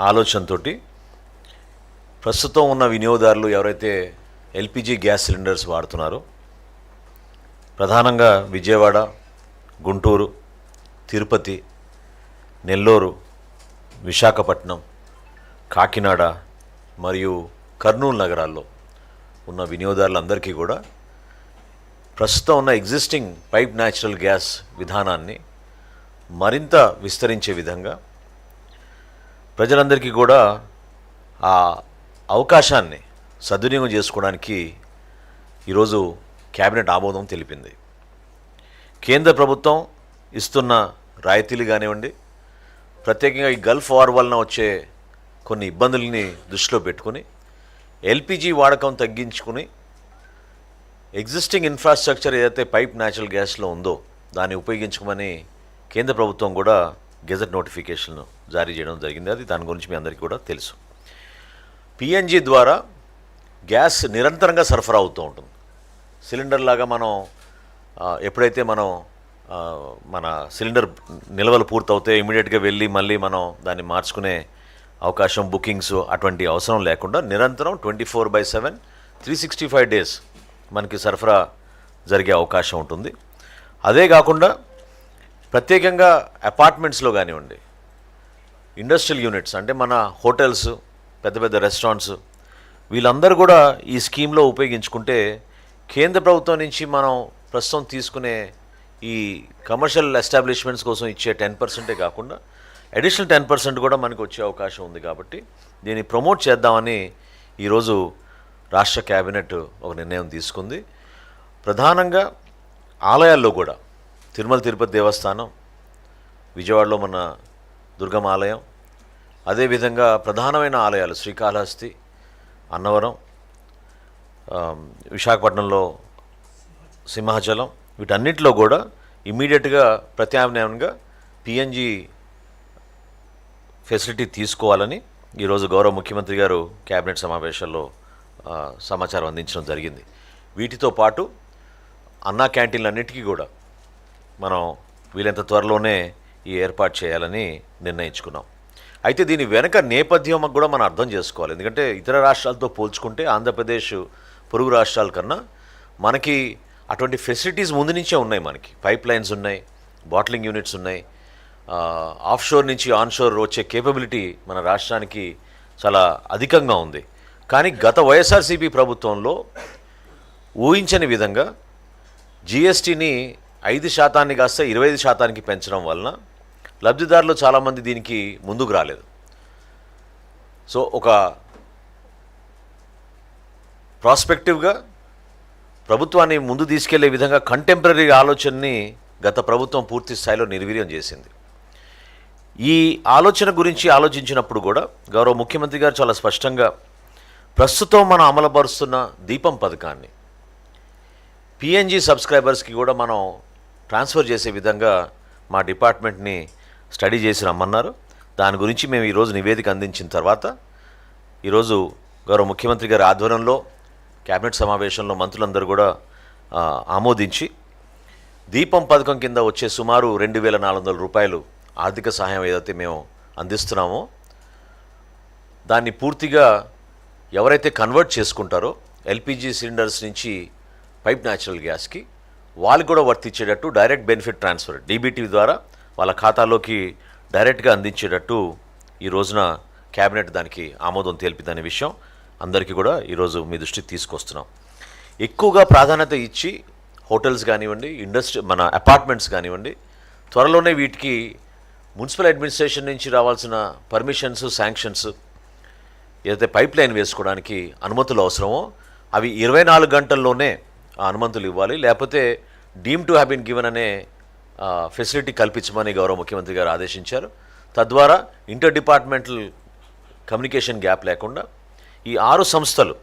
ఆలోచనతోటి ప్రస్తుతం ఉన్న వినియోగదారులు ఎవరైతే ఎల్పిజి గ్యాస్ సిలిండర్స్ వాడుతున్నారో ప్రధానంగా విజయవాడ, గుంటూరు, తిరుపతి, నెల్లూరు, విశాఖపట్నం, కాకినాడ మరియు కర్నూలు నగరాల్లో ఉన్న వినియోగదారులందరికీ కూడా ప్రస్తుతం ఉన్న ఎగ్జిస్టింగ్ పైప్ న్యాచురల్ గ్యాస్ విధానాన్ని మరింత విస్తరించే విధంగా ప్రజలందరికీ కూడా ఆ అవకాశాన్ని సద్వినియోగం చేసుకోవడానికి ఈరోజు కేబినెట్ ఆమోదం తెలిపింది. కేంద్ర ప్రభుత్వం ఇస్తున్న రాయితీలు కానివ్వండి, ప్రత్యేకంగా ఈ గల్ఫ్ వార్ వలన వచ్చే కొన్ని ఇబ్బందుల్ని దృష్టిలో పెట్టుకుని ఎల్పిజి వాడకం తగ్గించుకుని ఎగ్జిస్టింగ్ ఇన్ఫ్రాస్ట్రక్చర్ ఏదైతే పైప్ న్యాచురల్ గ్యాస్లో ఉందో దాన్ని ఉపయోగించుకోమని కేంద్ర ప్రభుత్వం కూడా గెజెట్ నోటిఫికేషన్ జారీ చేయడం జరిగింది. అది దాని గురించి మీ అందరికీ కూడా తెలుసు. పిఎన్జి ద్వారా గ్యాస్ నిరంతరంగా సరఫరా అవుతూ ఉంటుంది. సిలిండర్ లాగా మనం ఎప్పుడైతే మన సిలిండర్ నిల్వలు పూర్తవుతే ఇమీడియట్గా వెళ్ళి మళ్ళీ మనం దాన్ని మార్చుకునే అవకాశం, బుకింగ్స్ అటువంటి అవసరం లేకుండా నిరంతరం 24/7 365 డేస్ మనకి సరఫరా జరిగే అవకాశం ఉంటుంది. అదే కాకుండా ప్రత్యేకంగా అపార్ట్మెంట్స్లో కానివ్వండి, ఇండస్ట్రియల్ యూనిట్స్ అంటే మన హోటల్స్, పెద్ద పెద్ద రెస్టారెంట్స్, వీళ్ళందరూ కూడా ఈ స్కీమ్లో ఉపయోగించుకుంటే కేంద్ర ప్రభుత్వం నుంచి మనం ప్రస్తుతం తీసుకునే ఈ కమర్షియల్ ఎస్టాబ్లిష్మెంట్స్ కోసం ఇచ్చే 10% కాకుండా అడిషనల్ 10% కూడా మనకు వచ్చే అవకాశం ఉంది. కాబట్టి దీన్ని ప్రమోట్ చేద్దామని ఈరోజు రాష్ట్ర కేబినెట్ ఒక నిర్ణయం తీసుకుంది. ప్రధానంగా ఆలయాల్లో కూడా తిరుమల తిరుపతి దేవస్థానం, విజయవాడలో మన దుర్గమ్మ ఆలయం, అదేవిధంగా ప్రధానమైన ఆలయాలు శ్రీకాళహస్తి, అన్నవరం, విశాఖపట్నంలో సింహాచలం, వీటన్నిటిలో కూడా ఇమ్మీడియట్గా ప్రత్యామ్నాయంగా పిఎన్జి ఫెసిలిటీ తీసుకోవాలని ఈరోజు గౌరవ ముఖ్యమంత్రి గారు కేబినెట్ సమావేశాల్లో సమాచారం అందించడం జరిగింది. వీటితో పాటు అన్నా క్యాంటీన్లన్నిటికీ కూడా మనం వీలైనంత త్వరలోనే ఈ ఏర్పాటు చేయాలని నిర్ణయించుకున్నాం. అయితే దీని వెనక నేపథ్యం కూడా మనం అర్థం చేసుకోవాలి. ఎందుకంటే ఇతర రాష్ట్రాలతో పోల్చుకుంటే ఆంధ్రప్రదేశ్ పొరుగు రాష్ట్రాల కన్నా మనకి అటువంటి ఫెసిలిటీస్ ముందు నుంచే ఉన్నాయి. మనకి పైప్ లైన్స్ ఉన్నాయి, బాటిలింగ్ యూనిట్స్ ఉన్నాయి, ఆఫ్షోర్ నుంచి ఆన్షోర్ వచ్చే కేపబిలిటీ మన రాష్ట్రానికి చాలా అధికంగా ఉంది. కానీ గత వైఎస్ఆర్సీపీ ప్రభుత్వంలో ఊహించని విధంగా జిఎస్టీని 5% కాస్త 25% పెంచడం వలన లబ్ధిదారులు చాలామంది దీనికి ముందుకు రాలేదు. సో ఒక ప్రాస్పెక్టివ్గా ప్రభుత్వాన్ని ముందు తీసుకెళ్లే విధంగా కంటెంపరీ ఆలోచనని గత ప్రభుత్వం పూర్తి స్థాయిలో నిర్వీర్యం చేసింది. ఈ ఆలోచన గురించి ఆలోచించినప్పుడు కూడా గౌరవ ముఖ్యమంత్రి గారు చాలా స్పష్టంగా ప్రస్తుతం మనం అమలుపరుస్తున్న దీపం పథకాన్ని పిఎన్జి సబ్స్క్రైబర్స్కి కూడా మనం ట్రాన్స్ఫర్ చేసే విధంగా మా డిపార్ట్మెంట్ని స్టడీ చేసి రమ్మన్నారు. దాని గురించి మేము ఈరోజు నివేదిక అందించిన తర్వాత ఈరోజు గౌరవ ముఖ్యమంత్రి గారి ఆధ్వర్యంలో కేబినెట్ సమావేశంలో మంత్రులందరూ కూడా ఆమోదించి దీపం పథకం కింద వచ్చే సుమారు 2,400 రూపాయలు ఆర్థిక సహాయం ఏదైతే మేము అందిస్తున్నామో దాన్ని పూర్తిగా ఎవరైతే కన్వర్ట్ చేసుకుంటారో ఎల్పిజి సిలిండర్స్ నుంచి పైప్ న్యాచురల్ గ్యాస్కి వాళ్ళకి కూడా వర్తించేటట్టు డైరెక్ట్ బెనిఫిట్ ట్రాన్స్ఫర్ డీబీటీ ద్వారా వాళ్ళ ఖాతాలోకి డైరెక్ట్గా అందించేటట్టు ఈ రోజున కేబినెట్ దానికి ఆమోదం తెలిపిందనే విషయం అందరికీ కూడా ఈరోజు మీ దృష్టికి తీసుకొస్తున్నాం. ఎక్కువగా ప్రాధాన్యత ఇచ్చి హోటల్స్ కానివ్వండి, మన అపార్ట్మెంట్స్ కానివ్వండి, త్వరలోనే వీటికి మున్సిపల్ అడ్మినిస్ట్రేషన్ నుంచి రావాల్సిన పర్మిషన్స్, శాంక్షన్స్, ఏదైతే పైప్ లైన్ వేసుకోవడానికి అనుమతులు అవసరమో అవి 24 గంటల్లోనే ఆ అనుమతులు ఇవ్వాలి. లేకపోతే deem to have been given అనే ఫెసిలిటీ కల్పించమని గౌరవ ముఖ్యమంత్రి గారు ఆదేశించారు. తద్వారా ఇంటర్ డిపార్ట్మెంటల్ కమ్యూనికేషన్ గ్యాప్ లేకుండా ఈ 6 సంస్థలు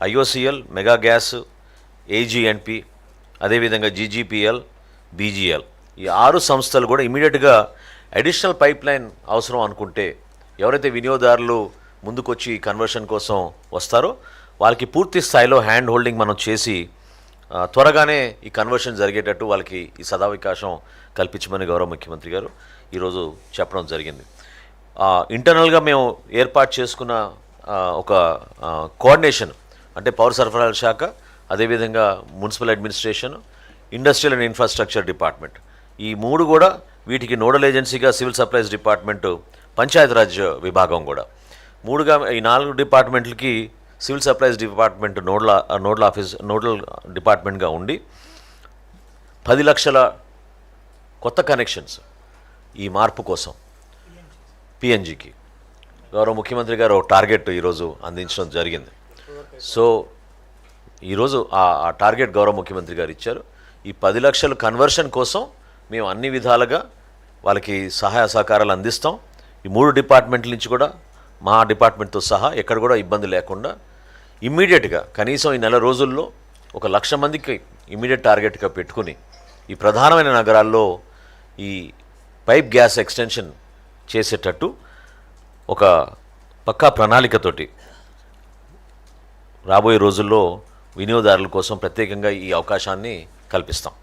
ఐఓసిఎల్, మెగా గ్యాస్, ఏజీఎన్పి, అదేవిధంగా జీజీపీఎల్, బీజీఎల్, ఈ 6 సంస్థలు కూడా ఇమీడియట్గా అడిషనల్ పైప్ లైన్ అవసరం అనుకుంటే ఎవరైతే వినియోగదారులు ముందుకొచ్చి కన్వర్షన్ కోసం వస్తారో వాళ్ళకి పూర్తి స్థాయిలో హ్యాండ్ హోల్డింగ్ మనం చేసి త్వరగానే ఈ కన్వర్షన్ జరిగేటట్టు వాళ్ళకి ఈ సదావకాశం కల్పించమని గౌరవ ముఖ్యమంత్రి గారు ఈరోజు చెప్పడం జరిగింది. ఇంటర్నల్గా మేము ఏర్పాటు చేసుకున్న ఒక కోఆర్డినేషన్ అంటే పౌర సరఫరాల శాఖ, అదేవిధంగా municipal administration, industrial and infrastructure department, ఈ మూడు కూడా వీటికి nodal ఏజెన్సీగా civil supplies department, Panchayati Raj విభాగం కూడా మూడుగా ఈ 4 డిపార్ట్మెంట్లకి సివిల్ సప్లైస్ డిపార్ట్మెంట్ నోడల్ డిపార్ట్మెంట్గా ఉండి 10 లక్షల కొత్త కనెక్షన్స్ ఈ మార్పు కోసం పిఎన్జికి గౌరవ ముఖ్యమంత్రి గారు ఒక టార్గెట్ ఈరోజు అందించడం జరిగింది. సో ఈరోజు ఆ టార్గెట్ గౌరవ ముఖ్యమంత్రి గారు ఇచ్చారు. ఈ 10 లక్షల కన్వర్షన్ కోసం మేము అన్ని విధాలుగా వాళ్ళకి సహాయ సహకారాలు అందిస్తాం. ఈ 3 డిపార్ట్మెంట్ల నుంచి కూడా మా డిపార్ట్మెంట్తో సహా ఎక్కడ కూడా ఇబ్బంది లేకుండా ఇమ్మీడియట్గా కనీసం ఈ నెల రోజుల్లో 1,00,000 మందికి ఇమ్మీడియట్ టార్గెట్గా పెట్టుకుని ఈ ప్రధానమైన నగరాల్లో ఈ పైప్ గ్యాస్ ఎక్స్టెన్షన్ చేసేటట్టు ఒక పక్కా ప్రణాళికతోటి రాబోయే రోజుల్లో వినియోగదారుల కోసం ప్రత్యేకంగా ఈ అవకాశాన్ని కల్పిస్తాం.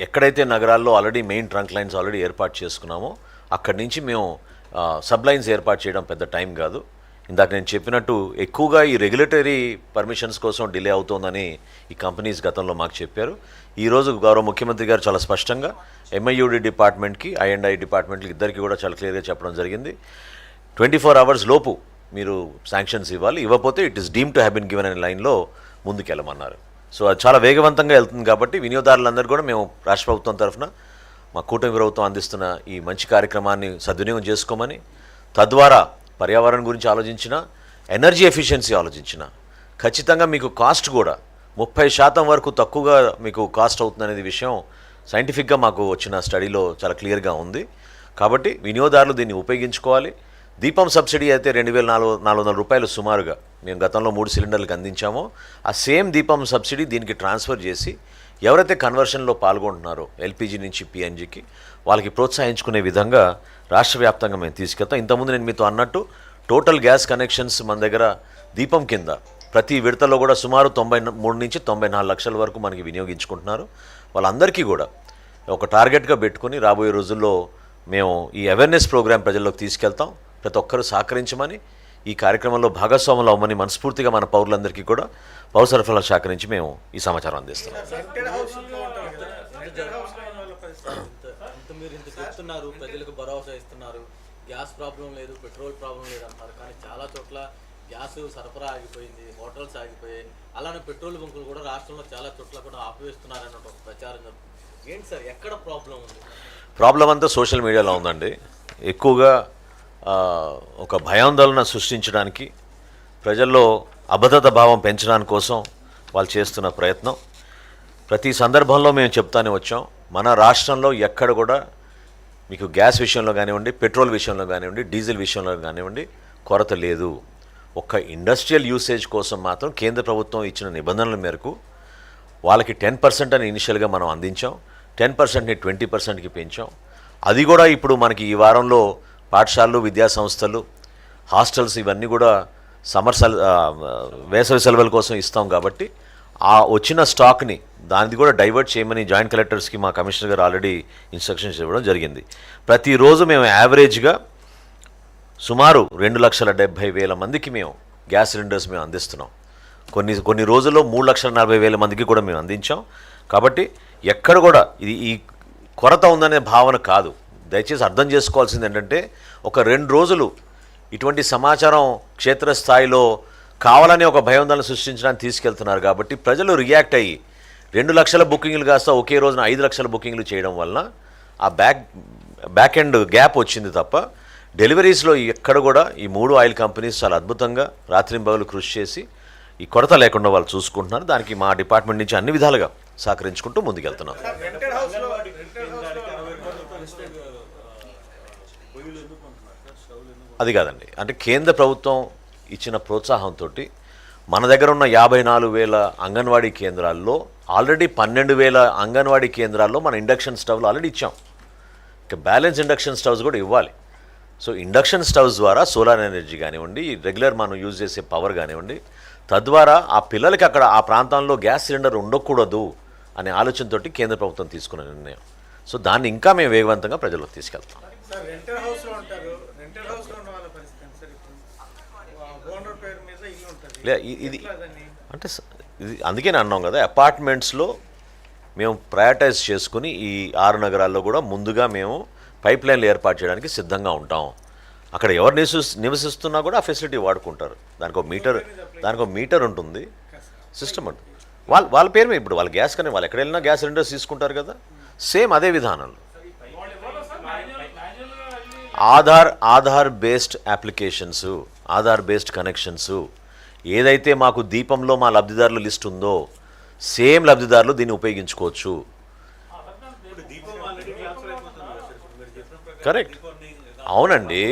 ఎక్కడైతే నగరాల్లో already main trunk lines already ఏర్పాటు చేసుకున్నామో అక్కడి నుంచి మేము సబ్ లైన్స్ ఏర్పాటు చేయడం పెద్ద టైం కాదు. ఇందాక నేను చెప్పినట్టు ఎక్కువగా ఈ రెగ్యులేటరీ పర్మిషన్స్ కోసం డిలే అవుతోందని ఈ కంపెనీస్ గతంలో మాకు చెప్పారు. ఈరోజు గౌరవ ముఖ్యమంత్రి గారు చాలా స్పష్టంగా ఎంఐయుడి డిపార్ట్మెంట్కి, ఐ డిపార్ట్మెంట్కి ఇద్దరికి కూడా చాలా క్లియర్గా చెప్పడం జరిగింది. 24 అవర్స్ లోపు మీరు శాంక్షన్స్ ఇవ్వాలి, ఇవ్వకపోతే it is deem to have been given అనే లైన్లో ముందుకెళ్ళమన్నారు. సో అది చాలా వేగవంతంగా వెళ్తుంది కాబట్టి వినియోగదారులందరూ కూడా మేము రాష్ట్ర ప్రభుత్వం తరఫున మా కూటమి ప్రభుత్వం అందిస్తున్న ఈ మంచి కార్యక్రమాన్ని సద్వినియోగం చేసుకోమని, తద్వారా పర్యావరణం గురించి ఆలోచించిన, ఎనర్జీ ఎఫిషియన్సీ ఆలోచించిన, ఖచ్చితంగా మీకు కాస్ట్ కూడా 30% వరకు తక్కువగా మీకు కాస్ట్ అవుతుంది అనేది విషయం సైంటిఫిక్గా మాకు వచ్చిన స్టడీలో చాలా క్లియర్గా ఉంది. కాబట్టి వినియోగదారులు దీన్ని ఉపయోగించుకోవాలి. దీపం సబ్సిడీ అయితే 2,400 రూపాయలు సుమారుగా మేము గతంలో 3 సిలిండర్లకు అందించామో ఆ సేమ్ దీపం సబ్సిడీ దీనికి ట్రాన్స్ఫర్ చేసి ఎవరైతే కన్వర్షన్లో పాల్గొంటున్నారో ఎల్పిజి నుంచి పిఎన్జికి వాళ్ళకి ప్రోత్సహించుకునే విధంగా రాష్ట్ర వ్యాప్తంగా మేము తీసుకెళ్తాం. ఇంతకుముందు నేను మీతో అన్నట్టు టోటల్ గ్యాస్ కనెక్షన్స్ మన దగ్గర దీపం కింద ప్రతి విడతలో కూడా సుమారు 93 నుంచి 94 లక్షల వరకు మనకి వినియోగించుకుంటున్నారు. వాళ్ళందరికీ కూడా ఒక టార్గెట్గా పెట్టుకుని రాబోయే రోజుల్లో మేము ఈ అవేర్నెస్ ప్రోగ్రామ్ ప్రజల్లోకి తీసుకెళ్తాం. ప్రతి ఒక్కరూ సహకరించమని, ఈ కార్యక్రమంలో భాగస్వాములు అవ్వమని మనస్ఫూర్తిగా మన పౌరులందరికీ కూడా పౌర సరఫరాల శాఖ నుంచి మేము ఈ సమాచారం అందిస్తాం. మీరు ఇంత చెప్తున్నారు, ప్రజలకు భరోసా ఇస్తున్నారు, గ్యాస్ ప్రాబ్లం లేదు, పెట్రోల్ ప్రాబ్లం లేదు అంటారు, కానీ చాలా చోట్ల గ్యాస్ సరఫరా ఆగిపోయింది, హోటల్స్ ఆగిపోయాయి, అలానే పెట్రోల్ బంకులు కూడా రాష్ట్రంలో చాలా చోట్ల కూడా ఆపివేస్తున్నారన్న ఒక ప్రచారం జరుగుతుంది. ఏంటి సార్, ఎక్కడ ప్రాబ్లం ఉంది? ప్రాబ్లం అంతా సోషల్ మీడియాలో ఉందండి. ఎక్కువగా ఒక భయాందోళన సృష్టించడానికి, ప్రజల్లో అభద్రత భావం పెంచడానికి కోసం వాళ్ళు చేస్తున్న ప్రయత్నం. ప్రతి సందర్భంలో మేము చెప్తానే వచ్చాం, మన రాష్ట్రంలో ఎక్కడ కూడా మీకు గ్యాస్ విషయంలో కానివ్వండి, పెట్రోల్ విషయంలో కానివ్వండి, డీజిల్ విషయంలో కానివ్వండి కొరత లేదు. ఒక్క ఇండస్ట్రియల్ యూసేజ్ కోసం మాత్రం కేంద్ర ప్రభుత్వం ఇచ్చిన నిబంధనల మేరకు వాళ్ళకి 10% అని ఇనిషియల్గా మనం అందించాం. 10%ని 20%కి పెంచాం. అది కూడా ఇప్పుడు మనకి ఈ వారంలో పాఠశాలలు, విద్యాసంస్థలు, హాస్టల్స్ ఇవన్నీ కూడా వేసవి సెలవుల కోసం ఇస్తాం. కాబట్టి ఆ వచ్చిన స్టాక్ని దాన్ని కూడా డైవర్ట్ చేయమని జాయింట్ కలెక్టర్స్కి మా కమిషనర్ గారు ఆల్రెడీ ఇన్స్ట్రక్షన్స్ ఇవ్వడం జరిగింది. ప్రతిరోజు మేము యావరేజ్గా సుమారు 2,70,000 మందికి మేము గ్యాస్ సిలిండర్స్ మేము అందిస్తున్నాం. కొన్ని రోజుల్లో 3,40,000 మందికి కూడా మేము అందించాం. కాబట్టి ఎక్కడ కూడా ఈ కొరత ఉందనే భావన కాదు. దయచేసి అర్థం చేసుకోవాల్సింది ఏంటంటే, ఒక 2 రోజులు ఇటువంటి సమాచారం క్షేత్రస్థాయిలో కావాలని ఒక భయాందోళన సృష్టించడానికి తీసుకెళ్తున్నారు. కాబట్టి ప్రజలు రియాక్ట్ అయ్యి 2 లక్షల బుకింగ్లు కాస్త ఒకే రోజున 5 లక్షల బుకింగ్లు చేయడం వలన ఆ బ్యాక్ ఎండ్ గ్యాప్ వచ్చింది తప్ప డెలివరీస్లో ఎక్కడ కూడా ఈ 3 ఆయిల్ కంపెనీస్ చాలా అద్భుతంగా రాత్రింబగలు కృషి చేసి ఈ కొరత లేకుండా వాళ్ళు చూసుకుంటున్నారు. దానికి మా డిపార్ట్మెంట్ నుంచి అన్ని విధాలుగా సహకరించుకుంటూ ముందుకెళ్తున్నాం. అది కాదండి, అంటే కేంద్ర ప్రభుత్వం ఇచ్చిన ప్రోత్సాహంతో మన దగ్గర ఉన్న 54,000 అంగన్వాడీ కేంద్రాల్లో ఆల్రెడీ 12,000 అంగన్వాడీ కేంద్రాల్లో మన ఇండక్షన్ స్టవ్లు ఆల్రెడీ ఇచ్చాం. ఇక బ్యాలెన్స్ ఇండక్షన్ స్టవ్స్ కూడా ఇవ్వాలి. సో ఇండక్షన్ స్టవ్స్ ద్వారా సోలార్ ఎనర్జీ కానివ్వండి, రెగ్యులర్ మనం యూజ్ చేసే పవర్ కానివ్వండి, తద్వారా ఆ పిల్లలకి అక్కడ ఆ ప్రాంతంలో గ్యాస్ సిలిండర్ ఉండకూడదు అనే ఆలోచనతోటి కేంద్ర ప్రభుత్వం తీసుకున్న నిర్ణయం. సో దాన్ని ఇంకా మేము వేగవంతంగా ప్రజలకు తీసుకెళ్తాం. సార్ రెంటెడ్ హౌస్లో ఉంటారు, రెంటెడ్ హౌస్లో ఉన్న వాళ్ళ పరిస్థితి ఏంటి సార్? ఇప్పుడు ఓనర్ పేరు మీద ఇల్లు ఉంటుంది, ఇది అంటే ఇది అందుకే నేను అన్నాం కదా, అపార్ట్మెంట్స్లో మేము ప్రయారిటైజ్ చేసుకుని ఈ 6 నగరాల్లో కూడా ముందుగా మేము పైప్ లైన్లు ఏర్పాటు చేయడానికి సిద్ధంగా ఉంటాం. అక్కడ ఎవరు నివసిస్తున్నా కూడా ఆ ఫెసిలిటీ వాడుకుంటారు. దానికి ఒక మీటర్ ఉంటుంది, సిస్టమ్ ఉంటుంది. వాళ్ళ పేరు మీద ఇప్పుడు వాళ్ళ గ్యాస్ కానీ వాళ్ళు ఎక్కడ వెళ్ళినా గ్యాస్ సిలిండర్స్ తీసుకుంటారు కదా, సేమ్ అదే విధానంలో Aadhaar based applications, Aadhaar based connections, ఏదైతే మాకు దీపంలో మా లబ్ధిదారుల లిస్ట్ ఉందో సేమ్ లబ్ధిదారులు దీన్ని ఉపయోగించుకోవచ్చు. కరెక్ట్, అవునండి.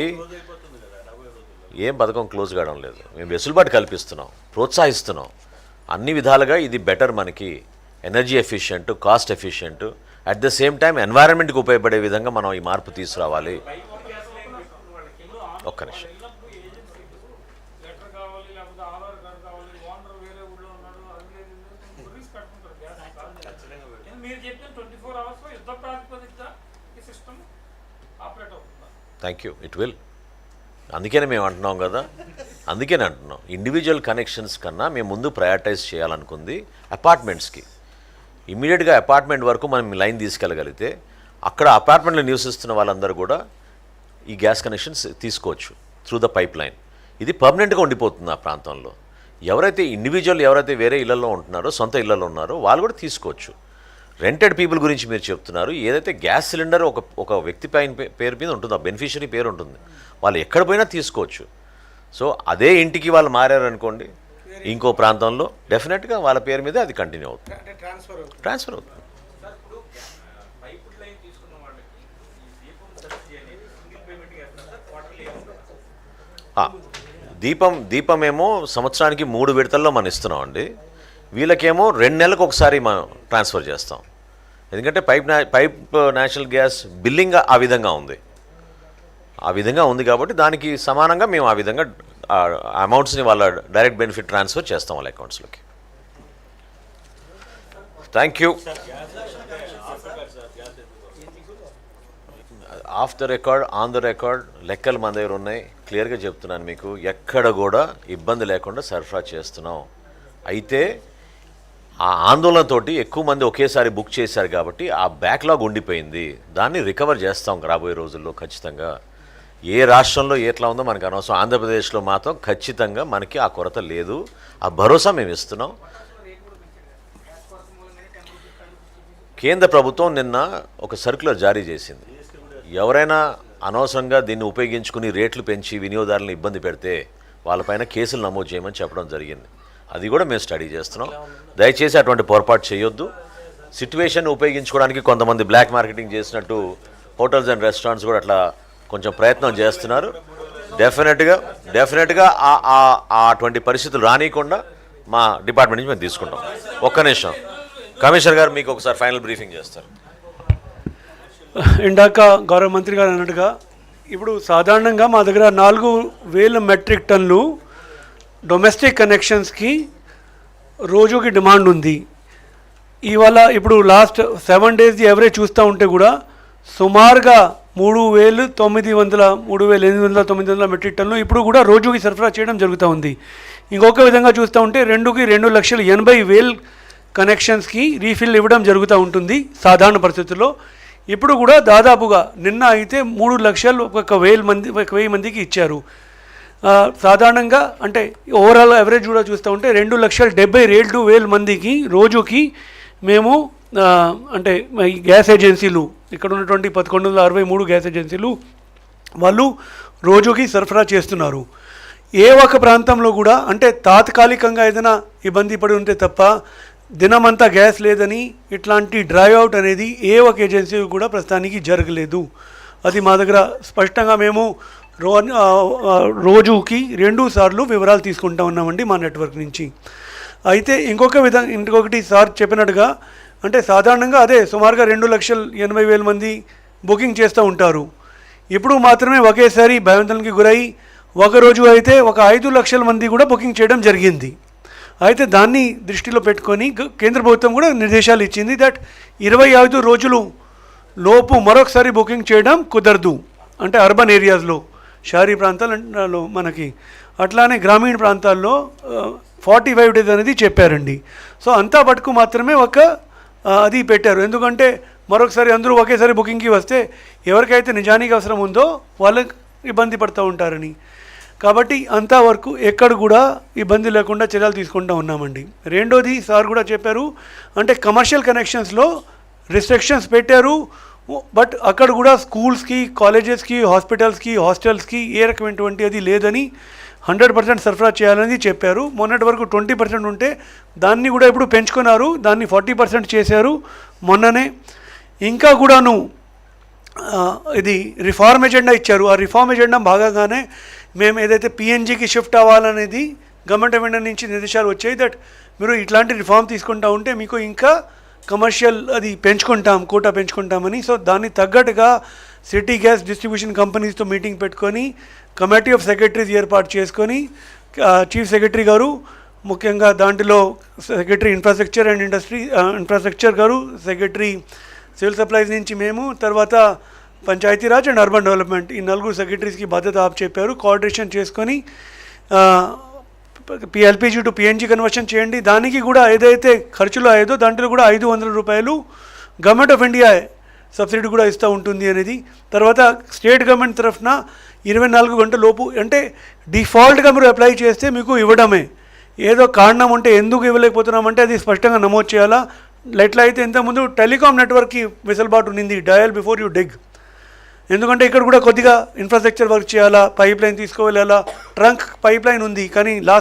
ఏం పథకం క్లోజ్ కావడం లేదు. మేము వెసులుబాటు కల్పిస్తున్నాం, ప్రోత్సహిస్తున్నాం అన్ని విధాలుగా. ఇది బెటర్, మనకి energy efficient, cost efficient, at the same time ఎన్వైరన్మెంట్కి ఉపయోగపడే విధంగా మనం ఈ మార్పు తీసుకురావాలి. ఒక్క నిమిషం. Thank you. It will. అందుకనే మేము అంటున్నాం కదా, అందుకనే అంటున్నాం ఇండివిజువల్ కనెక్షన్స్ కన్నా మేము ముందు ప్రయారిటైజ్ చేయాలనుకుంది అపార్ట్మెంట్స్కి. ఇమీడియట్గా అపార్ట్మెంట్ వరకు మనం లైన్ తీసుకెళ్ళగలిగితే అక్కడ అపార్ట్మెంట్లో నివసిస్తున్న వాళ్ళందరూ కూడా ఈ గ్యాస్ కనెక్షన్స్ తీసుకోవచ్చు త్రూ ద పైప్ లైన్. ఇది పర్మనెంట్గా ఉండిపోతుంది ఆ ప్రాంతంలో. ఎవరైతే వేరే ఇళ్లలో ఉంటున్నారో, సొంత ఇళ్లలో ఉన్నారో వాళ్ళు కూడా తీసుకోవచ్చు. రెంటెడ్ పీపుల్ గురించి మీరు చెప్తున్నారు. ఏదైతే గ్యాస్ సిలిండర్ ఒక వ్యక్తి పేరు మీద ఉంటుంది, ఆ బెనిఫిషరీ పేరు ఉంటుంది, వాళ్ళు ఎక్కడ పోయినా తీసుకోవచ్చు. సో అదే ఇంటికి వాళ్ళు మారారనుకోండి ఇంకో ప్రాంతంలో, డెఫినెట్గా వాళ్ళ పేరు మీద అది కంటిన్యూ అవుతుంది, ట్రాన్స్ఫర్ అవుతుంది. దీపమేమో సంవత్సరానికి 3 విడతల్లో మనం ఇస్తున్నాం అండి. వీళ్ళకేమో 2 నెలలకు ఒకసారి మనం ట్రాన్స్ఫర్ చేస్తాం. ఎందుకంటే పైప్ నేచురల్ గ్యాస్ బిల్లింగ్ ఆ విధంగా ఉంది కాబట్టి దానికి సమానంగా మేము ఆ విధంగా అమౌంట్స్ని వాళ్ళ డైరెక్ట్ బెనిఫిట్ ట్రాన్స్ఫర్ చేస్తాం వాళ్ళ అకౌంట్స్లోకి. Thank you. Off the record, on the record లెక్కలు మన దగ్గర ఉన్నాయి. క్లియర్గా చెప్తున్నాను మీకు, ఎక్కడ కూడా ఇబ్బంది లేకుండా సరఫరా చేస్తున్నాం. అయితే ఆ ఆందోళనతోటి ఎక్కువ మంది ఒకేసారి బుక్ చేశారు కాబట్టి ఆ బ్యాక్లాగ్ ఉండిపోయింది. దాన్ని రికవర్ చేస్తాం రాబోయే రోజుల్లో ఖచ్చితంగా. ఏ రాష్ట్రంలో ఎట్లా ఉందో మనకు అనవసరం. ఆంధ్రప్రదేశ్లో మాత్రం ఖచ్చితంగా మనకి ఆ కొరత లేదు. ఆ భరోసా మేము ఇస్తున్నాం. కేంద్ర ప్రభుత్వం నిన్న ఒక సర్క్యులర్ జారీ చేసింది. ఎవరైనా అనవసరంగా దీన్ని ఉపయోగించుకుని రేట్లు పెంచి వినియోగదారులను ఇబ్బంది పెడితే వాళ్ళపైన కేసులు నమోదు చేయమని చెప్పడం జరిగింది. అది కూడా మేము స్టడీ చేస్తున్నాం. దయచేసి అటువంటి పొరపాటు చేయొద్దు. సిట్యువేషన్ ఉపయోగించుకోవడానికి కొంతమంది బ్లాక్ మార్కెటింగ్ చేసినట్టు హోటల్స్ అండ్ రెస్టారెంట్స్ కూడా అట్లా కొంచెం ప్రయత్నం చేస్తున్నారు. డెఫినెట్గా అటువంటి పరిస్థితులు రానియకుండా మా డిపార్ట్మెంట్ నుంచి మేము తీసుకుంటాం. ఒక్క నిమిషం, కమిషనర్ గారు మీకు ఒకసారి ఫైనల్ బ్రీఫింగ్ చేస్తారు. ఇందాక గౌరవ మంత్రి గారు అన్నట్టుగా ఇప్పుడు సాధారణంగా మా దగ్గర 4,000 మెట్రిక్ టన్నులు డొమెస్టిక్ కనెక్షన్స్కి రోజుకి డిమాండ్ ఉంది. ఇవాళ ఇప్పుడు లాస్ట్ 7 డేస్ ఎవరేజ్ చూస్తూ ఉంటే కూడా సుమారుగా 3,800 మెట్రిక్ టన్నులు ఇప్పుడు కూడా రోజుకి సరఫరా చేయడం జరుగుతూ ఉంది. ఇంకొక విధంగా చూస్తూ ఉంటే 2,80,000 కనెక్షన్స్కి రీఫిల్ ఇవ్వడం జరుగుతూ ఉంటుంది సాధారణ పరిస్థితుల్లో. ఇప్పుడు కూడా దాదాపుగా నిన్న అయితే 3 లక్షలు 1,000 మందికి ఇచ్చారు. సాధారణంగా అంటే ఓవరాల్ యావరేజ్ కూడా చూస్తూ ఉంటే 2,72,000 మందికి రోజుకి మేము అంటే గ్యాస్ ఏజెన్సీలు ఇక్కడ ఉన్నటువంటి 1163 గ్యాస్ ఏజెన్సీలు వాళ్ళు రోజుకి సరఫరా చేస్తున్నారు. ఏ ఒక్క ప్రాంతంలో కూడా అంటే తాత్కాలికంగా ఏదైనా ఇబ్బంది పడి ఉంటే తప్ప దినమంతా గ్యాస్ లేదని ఇట్లాంటి డ్రైవ్ అవుట్ అనేది ఏ ఒక ఏజెన్సీ కూడా ప్రస్తుతానికి జరగలేదు. అది మా దగ్గర స్పష్టంగా మేము రోజుకి 2 సార్లు వివరాలు తీసుకుంటా ఉన్నామండి మా నెట్వర్క్ నుంచి. అయితే ఇంకొకటి సార్ చెప్పినట్టుగా అంటే సాధారణంగా అదే సుమారుగా 2,80,000 మంది బుకింగ్ చేస్తూ ఉంటారు. ఇప్పుడు మాత్రమే ఒకేసారి భయాందోళనకి గురై ఒకరోజు అయితే 5 లక్షల మంది కూడా బుకింగ్ చేయడం జరిగింది. అయితే దాన్ని దృష్టిలో పెట్టుకొని కేంద్ర ప్రభుత్వం కూడా నిర్దేశాలు ఇచ్చింది దట్ 25 రోజులు లోపు మరొకసారి బుకింగ్ చేయడం కుదరదు. అంటే అర్బన్ ఏరియాస్లో, షహరీ ప్రాంతాలలో మనకి, అట్లానే గ్రామీణ ప్రాంతాల్లో 45 డేస్ అనేది చెప్పారండి. సో అంతా పట్టుకు మాత్రమే అది పెట్టారు. ఎందుకంటే మరొకసారి అందరూ ఒకేసారి బుకింగ్కి వస్తే ఎవరికైతే నిజానికి అవసరం ఉందో వాళ్ళకి ఇబ్బంది పడుతూ ఉంటారని. కాబట్టి అంతవరకు ఎక్కడ కూడా ఇబ్బంది లేకుండా చర్యలు తీసుకుంటూ ఉన్నామండి. రెండోది సార్ కూడా చెప్పారు, అంటే కమర్షియల్ కనెక్షన్స్లో రిస్ట్రిక్షన్స్ పెట్టారు. బట్ అక్కడ కూడా స్కూల్స్కి, కాలేజెస్కి, హాస్పిటల్స్కి, హాస్టల్స్కి ఏ రకమైనటువంటి అది లేదని 100% సరఫరా చేయాలని చెప్పారు. మొన్నటి వరకు 20% ఉంటే దాన్ని కూడా ఇప్పుడు పెంచుకున్నారు, దాన్ని 40% చేశారు మొన్ననే. ఇంకా కూడాను ఇది రిఫార్మ్ ఎజెండా ఇచ్చారు. ఆ రిఫార్మ్ ఎజెండా భాగంగానే మేము ఏదైతే పిఎన్జికి షిఫ్ట్ అవ్వాలనేది గవర్నమెంట్ ఆఫ్ ఇండియా నుంచి నిర్దేశాలు వచ్చాయి దట్ మీరు ఇట్లాంటి రిఫార్మ్ తీసుకుంటా ఉంటే మీకు ఇంకా కమర్షియల్ అది పెంచుకుంటాం, కోటా పెంచుకుంటామని. సో దాన్ని తగ్గట్టుగా సిటీ గ్యాస్ డిస్ట్రిబ్యూషన్ కంపెనీస్తో మీటింగ్ పెట్టుకొని కమిటీ ఆఫ్ సెక్రటరీస్ ఏర్పాటు చేసుకొని చీఫ్ సెక్రటరీ గారు, ముఖ్యంగా దాంట్లో సెక్రటరీ ఇన్ఫ్రాస్ట్రక్చర్ అండ్ ఇన్ఫ్రాస్ట్రక్చర్ గారు, సెక్రటరీ సివిల్ సప్లైస్ నుంచి మేము, తర్వాత పంచాయతీరాజ్ అండ్ అర్బన్ డెవలప్మెంట్, ఈ 4 సెక్రటరీస్కి బాధ్యత చెప్పారు. కోఆర్డినేషన్ చేసుకొని ఎల్పిజి టు పిఎన్జి కన్వర్షన్ చేయండి. దానికి కూడా ఏదైతే ఖర్చులు అయ్యేదో దాంట్లో కూడా 500 రూపాయలు గవర్నమెంట్ ఆఫ్ ఇండియా సబ్సిడీ కూడా ఇస్తూ ఉంటుంది అనేది. తర్వాత స్టేట్ గవర్నమెంట్ తరఫున 24 గంటల లోపు, అంటే డిఫాల్ట్గా మీరు అప్లై చేస్తే మీకు ఇవ్వడమే. ఏదో కారణం ఉంటే ఎందుకు ఇవ్వలేకపోతున్నామంటే అది స్పష్టంగా నమోదు చేయాలా. ఎట్లా అయితే ఇంతకుముందు టెలికాం నెట్వర్క్కి వెసులుబాటు ఉన్నింది, డయల్ బిఫోర్ యూ డిగ్. ఎందుకంటే ఇక్కడ కూడా కొద్దిగా ఇన్ఫ్రాస్ట్రక్చర్ వర్క్ చేయాలా, పైప్ లైన్ తీసుకువెళ్ళాలా, ట్రంక్ పైప్ లైన్ ఉంది కానీ